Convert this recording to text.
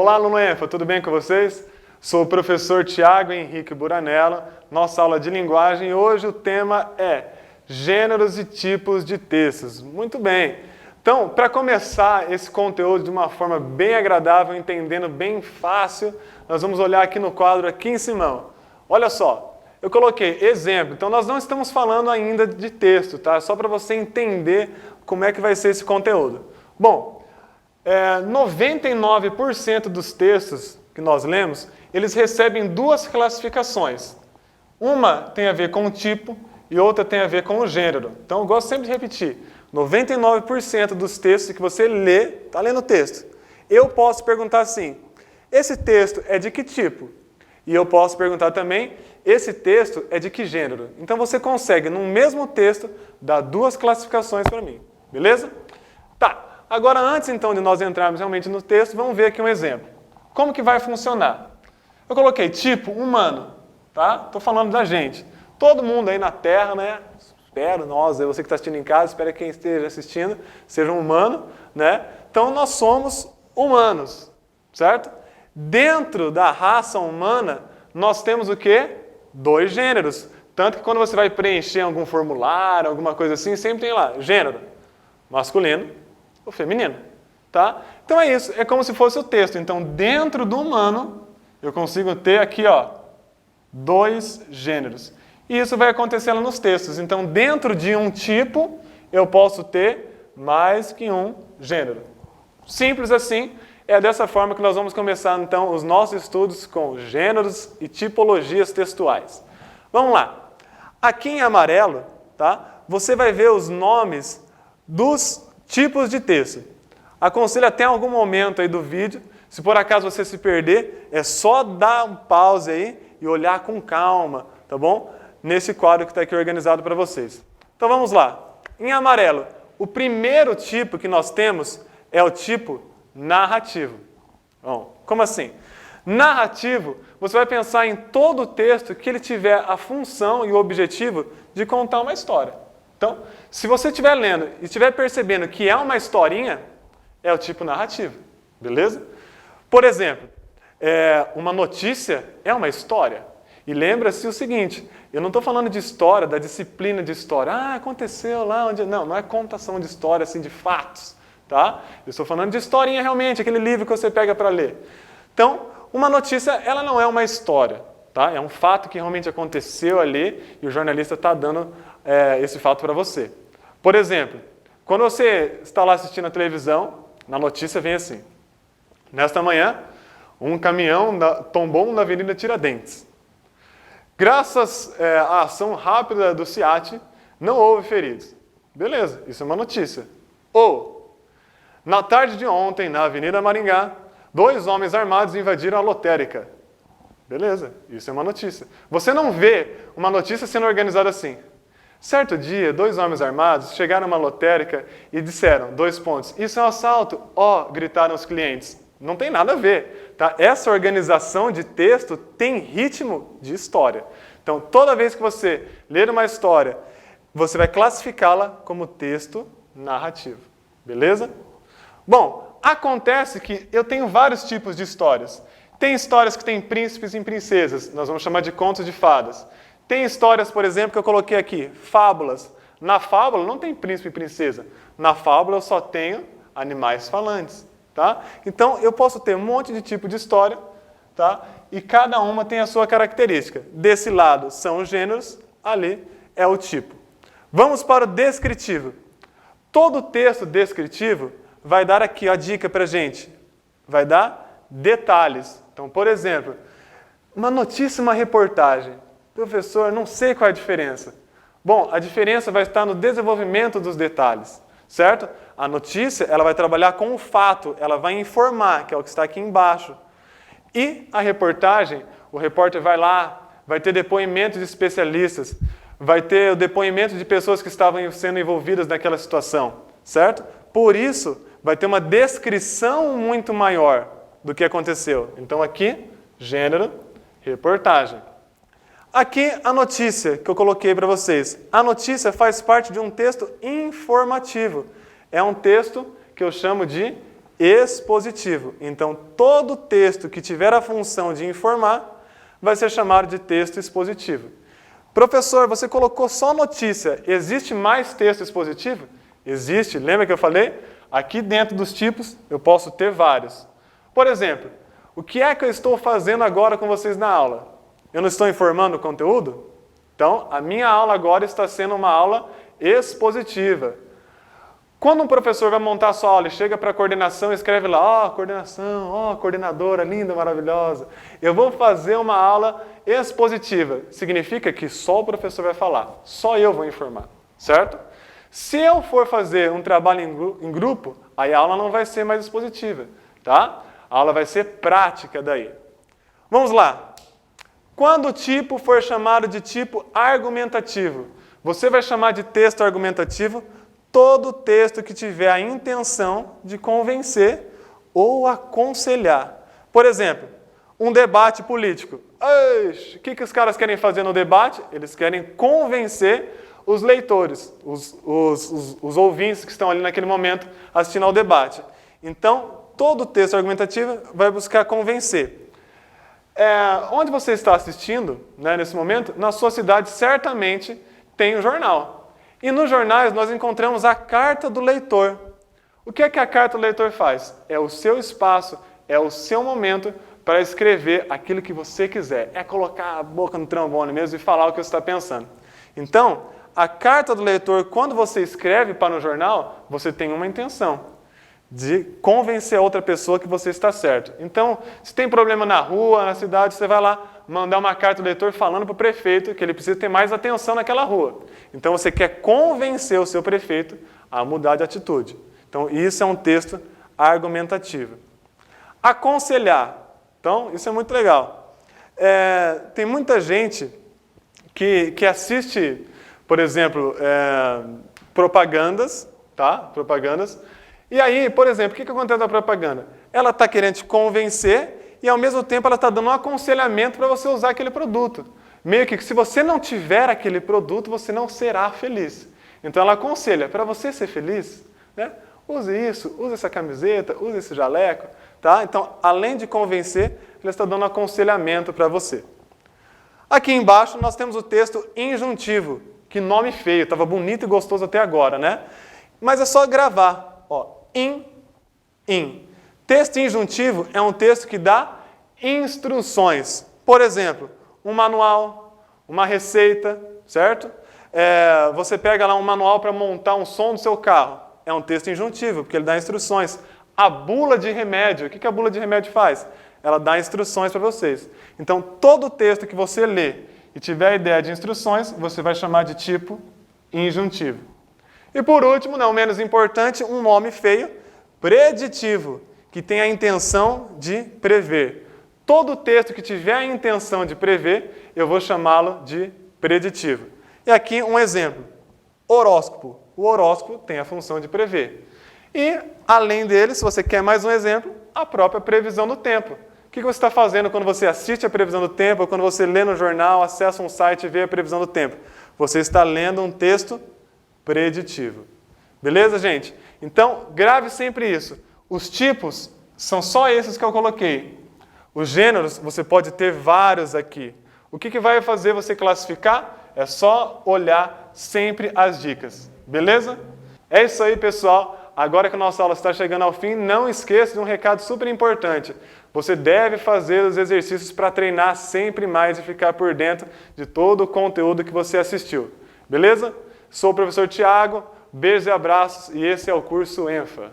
Olá, aluno ENFA, tudo bem com vocês? Sou o professor Tiago Henrique Buranello, nossa aula de linguagem, e hoje o tema é gêneros e tipos de textos. Muito bem. Então, para começar esse conteúdo de uma forma bem agradável, entendendo bem fácil, nós vamos olhar aqui no quadro aqui em cima. Olha só, eu coloquei exemplo. Então, nós não estamos falando ainda de texto, tá? Só para você entender como é que vai ser esse conteúdo. Bom, 99% dos textos que nós lemos, eles recebem duas classificações. Uma tem a ver com o tipo e outra tem a ver com o gênero. Então, eu gosto sempre de repetir. 99% dos textos que você lê, está lendo o texto. Eu posso perguntar assim, esse texto é de que tipo? E eu posso perguntar também, esse texto é de que gênero? Então, você consegue, no mesmo texto, dar duas classificações para mim. Beleza? Tá. Agora, antes então de nós entrarmos realmente no texto, vamos ver aqui um exemplo. Como que vai funcionar? Eu coloquei tipo humano, tá? Estou falando da gente. Todo mundo aí na Terra, né? Espero, você que está assistindo em casa, espero que quem esteja assistindo seja um humano, né? Então, nós somos humanos, certo? Dentro da raça humana, nós temos o quê? 2 gêneros. Tanto que quando você vai preencher algum formulário, alguma coisa assim, sempre tem lá, gênero, masculino ou feminino, tá? Então é isso, é como se fosse o texto. Então, dentro do humano, eu consigo ter aqui, ó, 2 gêneros. E isso vai acontecendo nos textos. Então, dentro de um tipo, eu posso ter mais que um gênero. Simples assim, é dessa forma que nós vamos começar, então, os nossos estudos com gêneros e tipologias textuais. Vamos lá. Aqui em amarelo, tá? Você vai ver os nomes dos tipos de texto. Aconselho até algum momento aí do vídeo, se por acaso você se perder, é só dar um pause aí e olhar com calma, tá bom? Nesse quadro que está aqui organizado para vocês. Então vamos lá. Em amarelo, o primeiro tipo que nós temos é o tipo narrativo. Bom, como assim? Narrativo, você vai pensar em todo o texto que ele tiver a função e o objetivo de contar uma história. Então, se você estiver lendo e estiver percebendo que é uma historinha, é o tipo narrativo, beleza? Por exemplo, uma notícia é uma história. E lembra-se o seguinte, eu não estou falando de história, da disciplina de história. Ah, aconteceu lá onde... Não é contação de história, assim, de fatos, tá? Eu estou falando de historinha realmente, aquele livro que você pega para ler. Então, uma notícia, ela não é uma história, tá? É um fato que realmente aconteceu ali e o jornalista está dando esse fato para você. Por exemplo, quando você está lá assistindo a televisão, na notícia vem assim, nesta manhã, um caminhão tombou na Avenida Tiradentes. Graças à ação rápida do SEAT, não houve feridos. Beleza, isso é uma notícia. Ou, na tarde de ontem, na Avenida Maringá, 2 homens armados invadiram a lotérica. Beleza, isso é uma notícia. Você não vê uma notícia sendo organizada assim. Certo dia, 2 homens armados chegaram a uma lotérica e disseram, 2 pontos, isso é um assalto, gritaram os clientes. Não tem nada a ver, tá? Essa organização de texto tem ritmo de história. Então, toda vez que você ler uma história, você vai classificá-la como texto narrativo. Beleza? Bom, acontece que eu tenho vários tipos de histórias. Tem histórias que têm príncipes e princesas, nós vamos chamar de contos de fadas. Tem histórias, por exemplo, que eu coloquei aqui, fábulas. Na fábula não tem príncipe e princesa. Na fábula eu só tenho animais falantes. Tá? Então, eu posso ter um monte de tipo de história, tá? E cada uma tem a sua característica. Desse lado são os gêneros, ali é o tipo. Vamos para o descritivo. Todo texto descritivo vai dar aqui a dica para a gente. Vai dar detalhes. Então, por exemplo, uma notícia, uma reportagem. Professor, não sei qual é a diferença. Bom, a diferença vai estar no desenvolvimento dos detalhes, certo? A notícia, ela vai trabalhar com o fato, ela vai informar, que é o que está aqui embaixo. E a reportagem, o repórter vai lá, vai ter depoimentos de especialistas, vai ter o depoimento de pessoas que estavam sendo envolvidas naquela situação, certo? Por isso, vai ter uma descrição muito maior do que aconteceu. Então aqui, gênero, reportagem. Aqui a notícia que eu coloquei para vocês. A notícia faz parte de um texto informativo. É um texto que eu chamo de expositivo. Então, todo texto que tiver a função de informar vai ser chamado de texto expositivo. Professor, você colocou só notícia. Existe mais texto expositivo? Existe. Lembra que eu falei? Aqui dentro dos tipos eu posso ter vários. Por exemplo, o que é que eu estou fazendo agora com vocês na aula? Eu não estou informando o conteúdo? Então, a minha aula agora está sendo uma aula expositiva. Quando um professor vai montar a sua aula e chega para a coordenação e escreve lá, coordenação, coordenadora linda, maravilhosa, eu vou fazer uma aula expositiva. Significa que só o professor vai falar, só eu vou informar, certo? Se eu for fazer um trabalho em grupo, aí a aula não vai ser mais expositiva, tá? A aula vai ser prática daí. Vamos lá. Quando o tipo for chamado de tipo argumentativo, você vai chamar de texto argumentativo todo texto que tiver a intenção de convencer ou aconselhar. Por exemplo, um debate político. O que os caras querem fazer no debate? Eles querem convencer os leitores, os ouvintes que estão ali naquele momento assistindo ao debate. Então, todo texto argumentativo vai buscar convencer. Onde você está assistindo, né, nesse momento, na sua cidade certamente tem um jornal. E nos jornais nós encontramos a carta do leitor. O que é que a carta do leitor faz? É o seu espaço, é o seu momento para escrever aquilo que você quiser. É colocar a boca no trombone mesmo e falar o que você está pensando. Então, a carta do leitor, quando você escreve para o jornal, você tem uma intenção de convencer a outra pessoa que você está certo. Então, se tem problema na rua, na cidade, você vai lá mandar uma carta do leitor falando para o prefeito que ele precisa ter mais atenção naquela rua. Então, você quer convencer o seu prefeito a mudar de atitude. Então, isso é um texto argumentativo. Aconselhar. Então, isso é muito legal. Tem muita gente que assiste, por exemplo, propagandas, tá? Propagandas. E aí, por exemplo, o que acontece na propaganda? Ela está querendo te convencer e, ao mesmo tempo, ela está dando um aconselhamento para você usar aquele produto. Meio que se você não tiver aquele produto, você não será feliz. Então, ela aconselha, para você ser feliz, né, use isso, use essa camiseta, use esse jaleco. Tá? Então, além de convencer, ela está dando um aconselhamento para você. Aqui embaixo, nós temos o texto injuntivo. Que nome feio, estava bonito e gostoso até agora, né? Mas é só gravar. Ó, in. Texto injuntivo é um texto que dá instruções. Por exemplo, um manual, uma receita, certo? Você pega lá um manual para montar um som do seu carro. É um texto injuntivo, porque ele dá instruções. A bula de remédio, o que a bula de remédio faz? Ela dá instruções para vocês. Então, todo texto que você lê e tiver a ideia de instruções, você vai chamar de tipo injuntivo. E por último, não menos importante, um nome feio, preditivo, que tem a intenção de prever. Todo texto que tiver a intenção de prever, eu vou chamá-lo de preditivo. E aqui um exemplo, horóscopo. O horóscopo tem a função de prever. E, além dele, se você quer mais um exemplo, a própria previsão do tempo. O que você está fazendo quando você assiste a previsão do tempo, ou quando você lê no jornal, acessa um site e vê a previsão do tempo? Você está lendo um texto preditivo. Beleza, gente? Então, grave sempre isso. Os tipos são só esses que eu coloquei. Os gêneros, você pode ter vários aqui. O que vai fazer você classificar? É só olhar sempre as dicas. Beleza? É isso aí, pessoal. Agora que a nossa aula está chegando ao fim, não esqueça de um recado super importante. Você deve fazer os exercícios para treinar sempre mais e ficar por dentro de todo o conteúdo que você assistiu. Beleza? Sou o professor Tiago, beijos e abraços e esse é o curso ENFA.